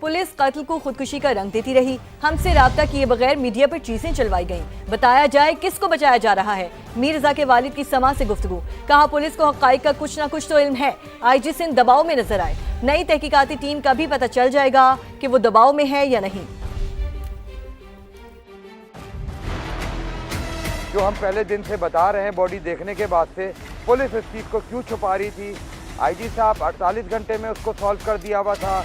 Police قتل کو خودکشی کا رنگ دیتی رہی، ہم سے رابطہ کیے بغیر میڈیا پر چیزیں چلوائی گئیں، بتایا جائے کس کو بچایا جا رہا ہے۔ میر رضا کے والد کی سما سے گفتگو، کہا پولیس کو حقائق کا کچھ نہ کچھ تو علم ہے، آئی جی سندھ دباؤ میں نظر آئے، نئی تحقیقاتی ٹیم کا بھی پتہ چل جائے گا کہ وہ دباؤ میں ہے یا نہیں۔ جو ہم پہلے دن سے بتا رہے ہیں باڈی دیکھنے کے بعد سے پولیس اس چیز کو کیوں چھپا رہی تھی، آئی جی صاحب 48 گھنٹے میں اس کو سالو کر دیا ہوا تھا،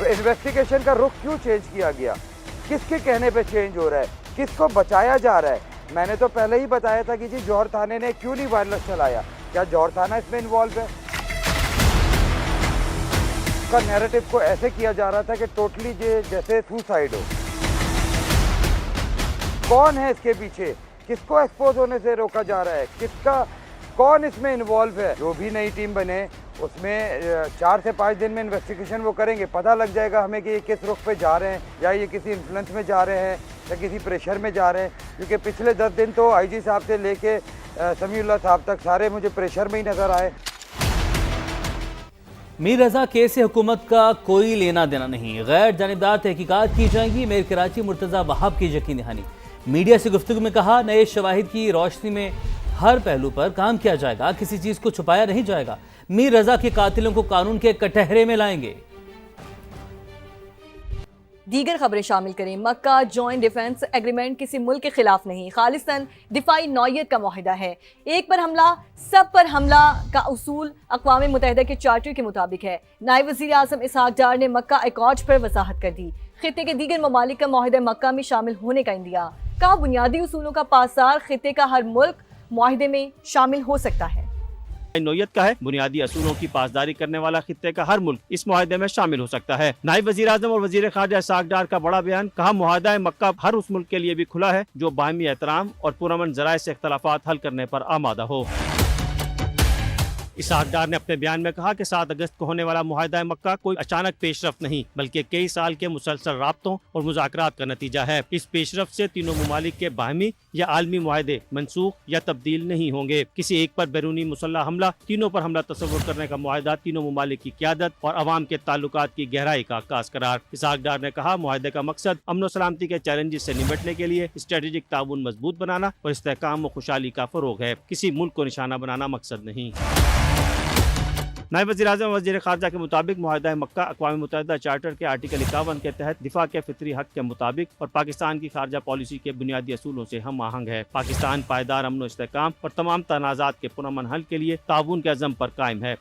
انویسٹیگیشن کا رخ کیوں چینج کیا گیا، کس کے کہنے پہ چینج ہو رہا ہے، کس کو بچایا جا رہا ہے۔ میں نے تو پہلے ہی بتایا تھا کہ جی جوہر تھانے نے کیوں نہیں وائرلیس چلایا، کیا جوہر تھانہ اس میں انوالو ہے؟ اس کا نیریٹو کو ایسے کیا جا رہا تھا کہ ٹوٹلی جیسے سوسائڈ ہو۔ کون ہے اس کے پیچھے، کس کو ایکسپوز ہونے سے روکا جا رہا ہے، کون اس میں انوالو ہے۔ جو بھی نئی ٹیم بنے اس میں 4 سے 5 دن میں انویسٹیگیشن وہ کریں گے، پتہ لگ جائے گا ہمیں کہ یہ کس رخ پہ جا رہے ہیں، یا یہ کسی انفلوئنس میں جا رہے ہیں یا کسی پریشر میں جا رہے ہیں، کیونکہ پچھلے 10 دن تو آئی جی صاحب سے لے کے سمیع اللہ صاحب تک سارے مجھے پریشر میں ہی نظر آئے۔ میر رضا کیس سے حکومت کا کوئی لینا دینا نہیں، غیر جانبدار تحقیقات کی جائیں گی، میر کراچی مرتضی وہاب کی یقین دہانی۔ میڈیا سے گفتگو میں کہا نئے شواہد کی روشنی میں ہر پہلو پر کام کیا جائے گا، کسی چیز کو چھپایا نہیں جائے گا، میر رضا کے قاتلوں کو قانون کے کٹہرے میں لائیں گے۔ دیگر خبریں شامل کریں۔ مکہ جوائنٹ ڈیفنس ایگریمنٹ کسی ملک کے خلاف نہیں، خالصتاً دفاعی نوعیت کا معاہدہ ہے، ایک پر حملہ سب پر حملہ کا اصول اقوام متحدہ کے چارٹر کے مطابق ہے۔ نائب وزیر اعظم اسحاق ڈار نے مکہ ایکارڈ پر وضاحت کر دی، خطے کے دیگر ممالک کا معاہدہ مکہ میں شامل ہونے کا اندیا، کہا بنیادی اصولوں کا پاسدار خطے کا ہر ملک معاہدے میں شامل ہو سکتا ہے۔ نوعیت کا ہے، بنیادی اصولوں کی پاسداری کرنے والا خطے کا ہر ملک اس معاہدے میں شامل ہو سکتا ہے۔ نائب وزیر اعظم اور وزیر خارجہ اسحاق ڈار کا بڑا بیان، کہا معاہدہ مکہ ہر اس ملک کے لیے بھی کھلا ہے جو باہمی احترام اور پرامن ذرائع سے اختلافات حل کرنے پر آمادہ ہو۔ اسحاق ڈار نے اپنے بیان میں کہا کہ 7 اگست کو ہونے والا معاہدہ مکہ کوئی اچانک پیش رفت نہیں بلکہ کئی سال کے مسلسل رابطوں اور مذاکرات کا نتیجہ ہے۔ اس پیش رفت سے تینوں ممالک کے باہمی یا عالمی معاہدے منسوخ یا تبدیل نہیں ہوں گے۔ کسی ایک پر بیرونی مسلح حملہ، تینوں پر حملہ تصور کرنے کا معاہدہ تینوں ممالک کی قیادت اور عوام کے تعلقات کی گہرائی کا عکاس قرار۔ اسحاق ڈار نے کہا معاہدے کا مقصد امن و سلامتی کے چیلنجز سے نمٹنے کے لیے اسٹریٹجک تعاون مضبوط بنانا اور استحکام و خوشحالی کا فروغ ہے، کسی ملک کو نشانہ بنانا مقصد نہیں۔ نائب وزیر اعظم اور وزیر خارجہ کے مطابق معاہدہ مکہ اقوام متحدہ چارٹر کے آرٹیکل 51 کے تحت دفاع کے فطری حق کے مطابق اور پاکستان کی خارجہ پالیسی کے بنیادی اصولوں سے ہم آہنگ ہے۔ پاکستان پائیدار امن و استحکام اور تمام تنازعات کے پرامن حل کے لیے تعاون کے عزم پر قائم ہے۔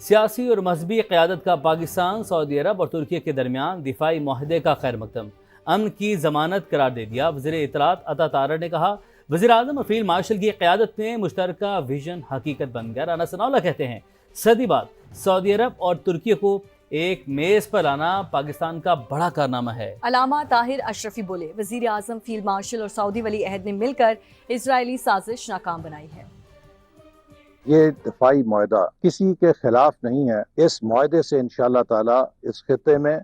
سیاسی اور مذہبی قیادت کا پاکستان، سعودی عرب اور ترکی کے درمیان دفاعی معاہدے کا خیر مقدم، امن کی ضمانت قرار دے دیا۔ وزیر اطلاعات عطا طارر نے کہا وزیر اعظم اور فیلڈ مارشل کی قیادت میں مشترکہ ویژن حقیقت بن گیا۔ رانا ثناء اللہ کہتے ہیں صدی بعد سعودی عرب اور ترکی کو ایک میز پر لانا پاکستان کا بڑا کارنامہ ہے۔ علامہ طاہر اشرفی بولے وزیر اعظم، فیلڈ مارشل اور سعودی ولی عہد نے مل کر اسرائیلی سازش ناکام بنائی ہے۔ یہ دفاعی معاہدہ کسی کے خلاف نہیں ہے، اس معاہدے سے انشاءاللہ تعالی اس خطے میں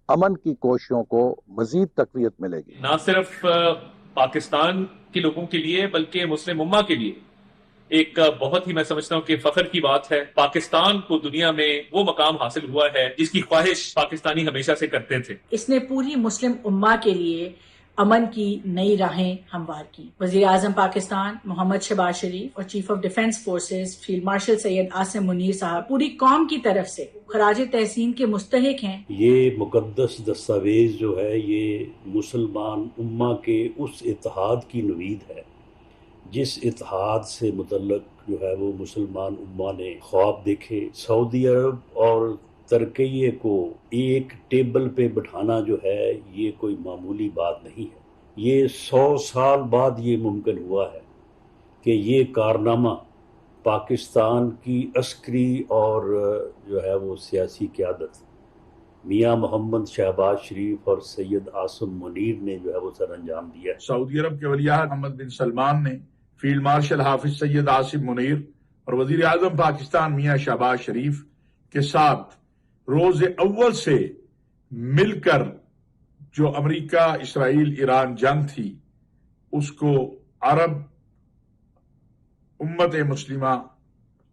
امن کی کوششوں کو مزید تقویت ملے گی، نہ صرف پاکستان کے لوگوں کے لیے بلکہ مسلم امہ کے لیے ایک بہت ہی میں سمجھتا ہوں کہ فخر کی بات ہے۔ پاکستان کو دنیا میں وہ مقام حاصل ہوا ہے جس کی خواہش پاکستانی ہمیشہ سے کرتے تھے۔ اس نے پوری مسلم امہ کے لیے امن کی نئی راہیں ہموار کی۔ وزیر اعظم پاکستان محمد شہباز شریف اور chief of defence forces field marshal Syed Asim Munir صاحب پوری قوم کی طرف سے خراج تحسین کے مستحق ہیں۔ یہ مقدس دستاویز جو ہے یہ مسلمان امہ کے اس اتحاد کی نوید ہے جس اتحاد سے متعلق جو ہے وہ مسلمان امہ نے خواب دیکھے۔ سعودی عرب اور ترکیے کو ایک ٹیبل پہ بٹھانا جو ہے یہ کوئی معمولی بات نہیں ہے۔ یہ 100 سال بعد یہ ممکن ہوا ہے کہ یہ کارنامہ پاکستان کی عسکری اور جو ہے وہ سیاسی قیادت میاں محمد شہباز شریف اور سید عاصم منیر نے جو ہے وہ سر انجام دیا ہے۔ سعودی عرب کے ولی عہد محمد بن سلمان نے فیلڈ مارشل حافظ سید عاصم منیر اور وزیر اعظم پاکستان میاں شہباز شریف کے ساتھ روز اول سے مل کر جو امریکہ اسرائیل ایران جنگ تھی اس کو عرب امت مسلمہ